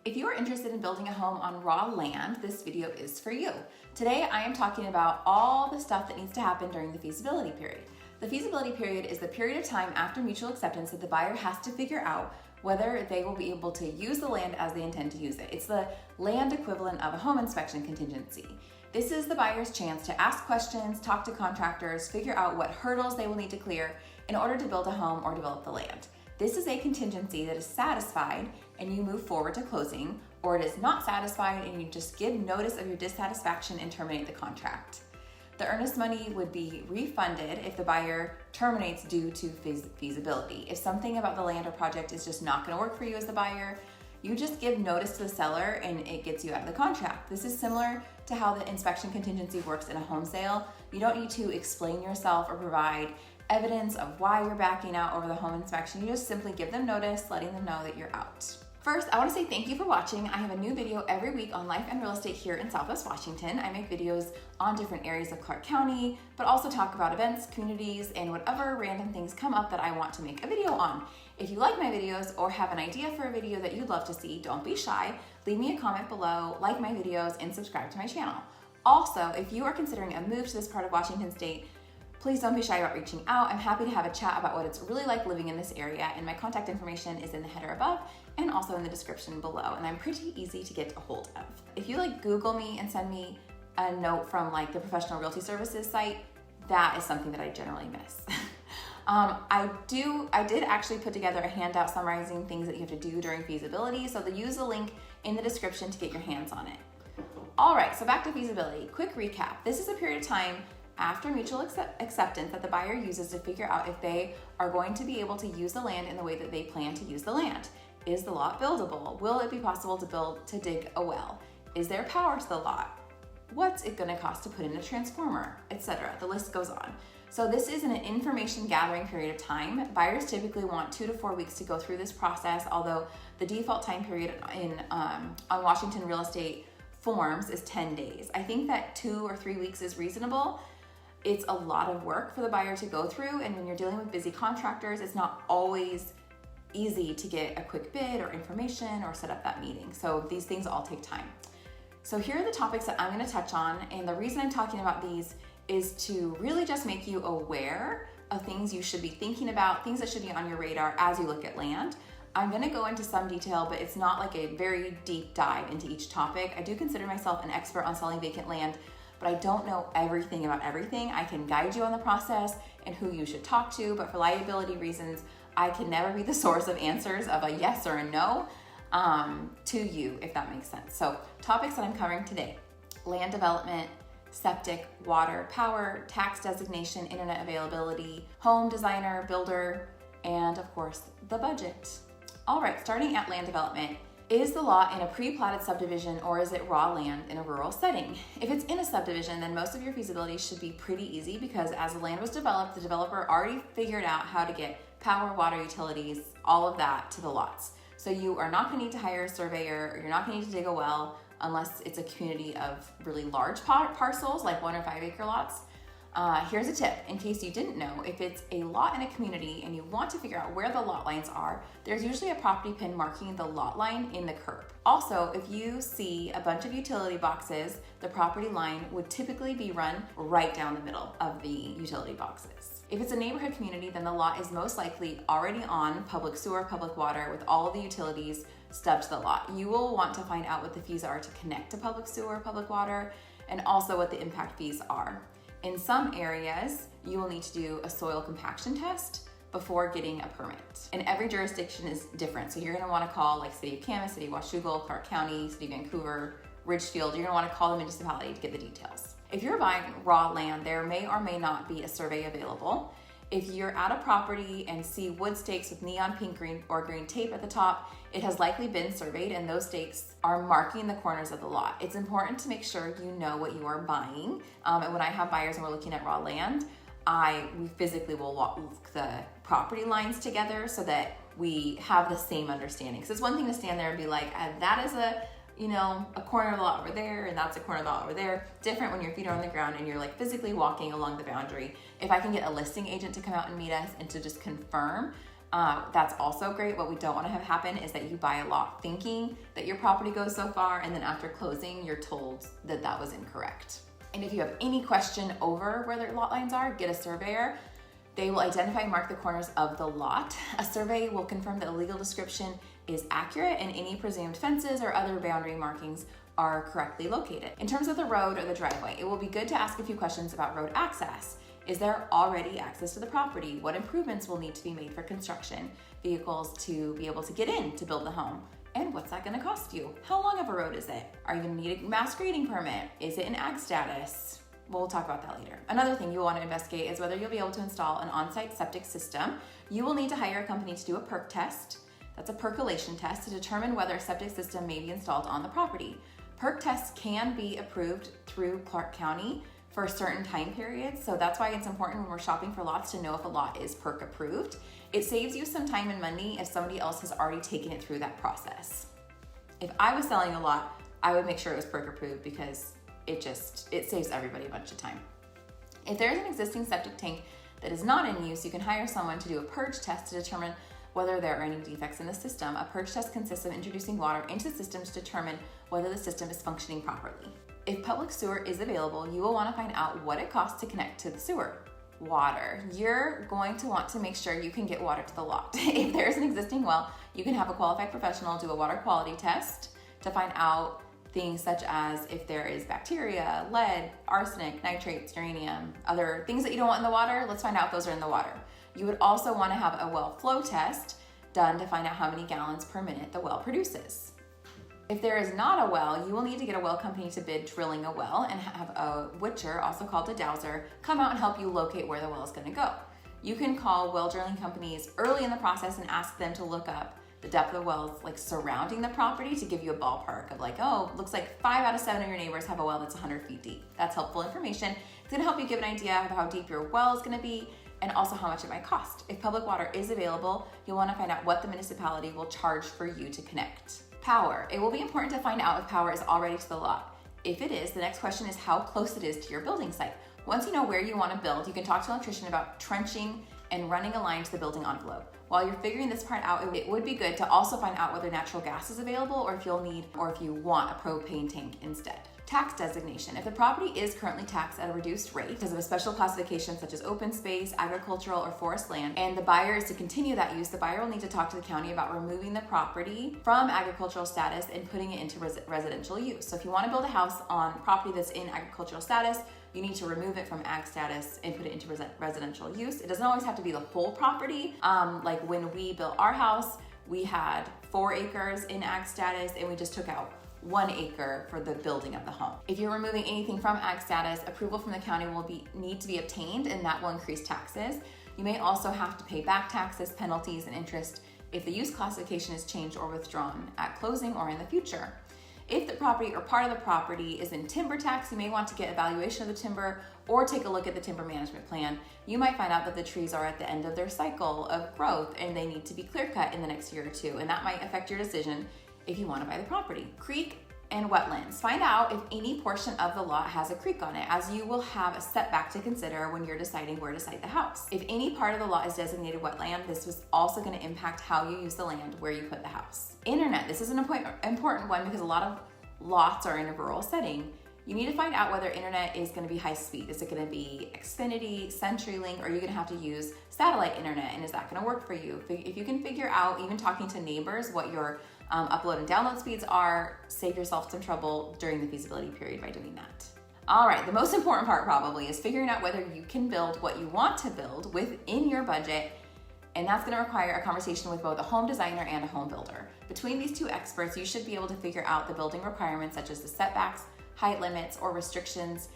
If you are interested in building a home on raw land, this video is for you. Today, I am talking about all the stuff that needs to happen during the feasibility period. The feasibility period is the period of time after mutual acceptance that the buyer has to figure out whether they will be able to use the land as they intend to use it. It's the land equivalent of a home inspection contingency. This is the buyer's chance to ask questions, talk to contractors, figure out what hurdles they will need to clear in order to build a home or develop the land. This is a contingency that is satisfied and you move forward to closing, or it is not satisfied and you just give notice of your dissatisfaction and terminate the contract. The earnest money would be refunded if the buyer terminates due to feasibility. If something about the land or project is just not going to work for you as the buyer, you just give notice to the seller and it gets you out of the contract. This is similar to how the inspection contingency works in a home sale. You don't need to explain yourself or provide evidence of why you're backing out over the home inspection. You just simply give them notice, letting them know that you're out. First, I want to say thank you for watching. I have a new video every week on life and real estate here in Southwest Washington. I make videos on different areas of Clark County, but also talk about events, communities, and whatever random things come up that I want to make a video on. If you like my videos or have an idea for a video that you'd love to see, don't be shy. Leave me a comment below, like my videos, and subscribe to my channel. Also, if you are considering a move to this part of Washington State, please don't be shy about reaching out. I'm happy to have a chat about what it's really like living in this area, and my contact information is in the header above and also in the description below, and I'm pretty easy to get a hold of. If you Google me and send me a note from the professional realty services site, that is something that I generally miss. I did actually put together a handout summarizing things that you have to do during feasibility, so use the link in the description to get your hands on it. All right, so back to feasibility. Quick recap. This is a period of time after mutual acceptance that the buyer uses to figure out if they are going to be able to use the land in the way that they plan to use the land. Is the lot buildable? Will it be possible to dig a well? Is there power to the lot? What's it gonna cost to put in a transformer, etc.? The list goes on. So this is an information gathering period of time. Buyers typically want 2 to 4 weeks to go through this process, although the default time period on Washington real estate forms is 10 days. I think that 2 or 3 weeks is reasonable. It's a lot of work for the buyer to go through, and when you're dealing with busy contractors, it's not always easy to get a quick bid or information or set up that meeting. So these things all take time. So here are the topics that I'm going to touch on, and the reason I'm talking about these is to really just make you aware of things you should be thinking about, things that should be on your radar as you look at land. I'm going to go into some detail, but it's not like a very deep dive into each topic. I do consider myself an expert on selling vacant land, but I don't know everything about everything. I can guide you on the process and who you should talk to, but for liability reasons, I can never be the source of answers of a yes or a no to you, if that makes sense. So topics that I'm covering today: land development, septic, water, power, tax designation, internet availability, home designer, builder, and of course, the budget. All right, starting at land development. Is the lot in a pre-platted subdivision or is it raw land in a rural setting? If it's in a subdivision, then most of your feasibility should be pretty easy because as the land was developed, the developer already figured out how to get power, water, utilities, all of that to the lots. So you are not gonna need to hire a surveyor, or you're not gonna need to dig a well unless it's a community of really large parcels, like 1 or 5 acre lots. Here's a tip, in case you didn't know, if it's a lot in a community and you want to figure out where the lot lines are, there's usually a property pin marking the lot line in the curb. Also, if you see a bunch of utility boxes, the property line would typically be run right down the middle of the utility boxes. If it's a neighborhood community, then the lot is most likely already on public sewer, public water, with all of the utilities stubbed to the lot. You will want to find out what the fees are to connect to public sewer, public water, and also what the impact fees are. In some areas, you will need to do a soil compaction test before getting a permit. And every jurisdiction is different. So you're gonna wanna call City of Camas, City of Washougal, Clark County, City of Vancouver, Ridgefield. You're gonna wanna call the municipality to get the details. If you're buying raw land, there may or may not be a survey available. If you're at a property and see wood stakes with neon pink, green, or green tape at the top, it has likely been surveyed and those stakes are marking the corners of the lot. It's important to make sure you know what you are buying. And when I have buyers and we're looking at raw land, we physically will walk the property lines together so that we have the same understanding. Because it's one thing to stand there and be like, that is a corner of the lot over there, and that's a corner of the lot over there. Different when your feet are on the ground and you're physically walking along the boundary. If I can get a listing agent to come out and meet us and to just confirm That's also great. What we don't want to have happen is that you buy a lot thinking that your property goes so far, and then after closing, you're told that that was incorrect. And if you have any question over where the lot lines are, get a surveyor. They will identify and mark the corners of the lot. A survey will confirm that the legal description is accurate and any presumed fences or other boundary markings are correctly located. In terms of the road or the driveway, it will be good to ask a few questions about road access. Is there already access to the property? What improvements will need to be made for construction vehicles to be able to get in to build the home? And what's that gonna cost you? How long of a road is it? Are you gonna need a mass grading permit? Is it in ag status? We'll talk about that later. Another thing you'll want to investigate is whether you'll be able to install an on-site septic system. You will need to hire a company to do a perk test. That's a percolation test to determine whether a septic system may be installed on the property. Perk tests can be approved through Clark County for certain time periods, so that's why it's important when we're shopping for lots to know if a lot is perk approved. It saves you some time and money if somebody else has already taken it through that process. If I was selling a lot, I would make sure it was perk approved because it saves everybody a bunch of time. If there's an existing septic tank that is not in use, you can hire someone to do a purge test to determine whether there are any defects in the system. A purge test consists of introducing water into the system to determine whether the system is functioning properly. If public sewer is available, you will want to find out what it costs to connect to the sewer. Water. You're going to want to make sure you can get water to the lot. If there's an existing well, you can have a qualified professional do a water quality test to find out things such as if there is bacteria, lead, arsenic, nitrates, uranium, other things that you don't want in the water. Let's find out if those are in the water. You would also want to have a well flow test done to find out how many gallons per minute the well produces. If there is not a well, you will need to get a well company to bid drilling a well and have a witcher, also called a dowser, come out and help you locate where the well is going to go. You can call well drilling companies early in the process and ask them to look up the depth of the wells like surrounding the property to give you a ballpark of like, oh, looks like 5 out of 7 of your neighbors have a well that's 100 feet deep. That's helpful information. It's gonna help you give an idea of how deep your well is gonna be and also how much it might cost. If public water is available, you'll wanna find out what the municipality will charge for you to connect. Power. It will be important to find out if power is already to the lot. If it is, the next question is how close it is to your building site. Once you know where you wanna build, you can talk to an electrician about trenching and running a line to the building envelope. While you're figuring this part out, it would be good to also find out whether natural gas is available or if you want a propane tank instead. Tax designation. If the property is currently taxed at a reduced rate because of a special classification such as open space, agricultural, or forest land, and the buyer is to continue that use, the buyer will need to talk to the county about removing the property from agricultural status and putting it into residential use. So if you want to build a house on property that's in agricultural status, you need to remove it from ag status and put it into residential use. It doesn't always have to be the whole property. Like when we built our house, we had 4 acres in ag status and we just took out 1 acre for the building of the home. If you're removing anything from ag status, approval from the county will need to be obtained, and that will increase taxes. You may also have to pay back taxes, penalties, and interest if the use classification is changed or withdrawn at closing or in the future. If the property or part of the property is in timber tax, you may want to get evaluation of the timber or take a look at the timber management plan. You might find out that the trees are at the end of their cycle of growth and they need to be clear cut in the next year or two, and that might affect your decision if you want to buy the property. Creek and wetlands. Find out if any portion of the lot has a creek on it, as you will have a setback to consider when you're deciding where to site the house. If any part of the lot is designated wetland, this was also going to impact how you use the land where you put the house. Internet. This is an important one because a lot of lots are in a rural setting. You need to find out whether internet is going to be high speed. Is it going to be Xfinity, CenturyLink, or are you going to have to use satellite internet, and is that going to work for you? If you can figure out, even talking to neighbors, what your upload and download speeds are, save yourself some trouble during the feasibility period by doing that. All right, the most important part probably is figuring out whether you can build what you want to build within your budget, and that's going to require a conversation with both a home designer and a home builder. Between these two experts, you should be able to figure out the building requirements such as the setbacks, height limits, or restrictions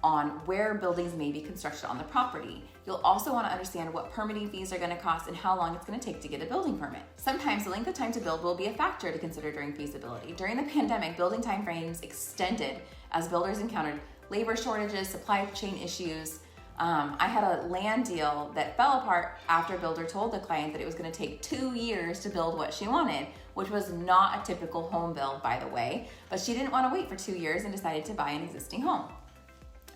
on where buildings may be constructed on the property. You'll also want to understand what permitting fees are going to cost and how long it's going to take to get a building permit. Sometimes the length of time to build will be a factor to consider during feasibility. During the pandemic, building timeframes extended as builders encountered labor shortages, supply chain issues. I had a land deal that fell apart after a builder told the client that it was going to take 2 years to build what she wanted, which was not a typical home build, by the way, but she didn't want to wait for 2 years and decided to buy an existing home.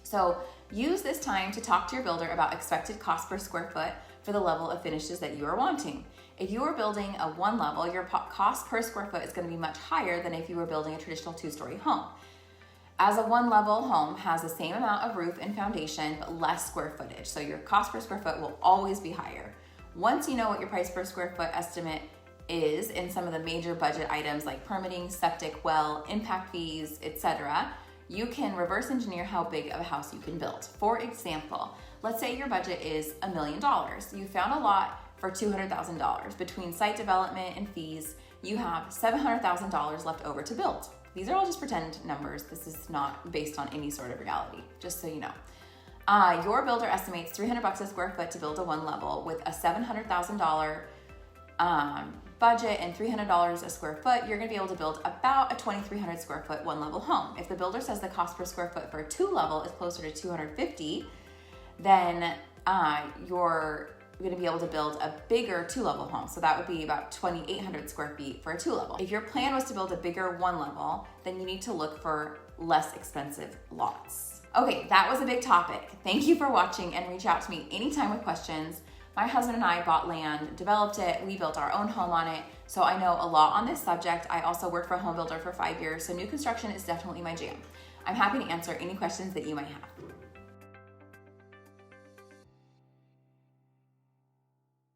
So use this time to talk to your builder about expected cost per square foot for the level of finishes that you are wanting. If you are building a one level, your cost per square foot is going to be much higher than if you were building a traditional 2-story home. As a one level home has the same amount of roof and foundation, but less square footage. So your cost per square foot will always be higher. Once you know what your price per square foot estimate is in some of the major budget items like permitting, septic, well, impact fees, etc., you can reverse engineer how big of a house you can build. For example, let's say your budget is $1 million. You found a lot for $200,000. Between site development and fees, you have $700,000 left over to build. These are all just pretend numbers. This is not based on any sort of reality, just so you know. Your builder estimates $300 a square foot to build a one level with a $700,000 budget and $300 a square foot. You're gonna be able to build about a 2,300 square foot one level home. If the builder says the cost per square foot for a two level is closer to $250, then you're gonna be able to build a bigger two level home. So that would be about 2,800 square feet for a two level. If your plan was to build a bigger one level, then you need to look for less expensive lots. Okay, that was a big topic. Thank you for watching, and reach out to me anytime with questions. My husband and I bought land, developed it, we built our own home on it, so I know a lot on this subject. I also worked for a home builder for 5 years, so new construction is definitely my jam. I'm happy to answer any questions that you might have.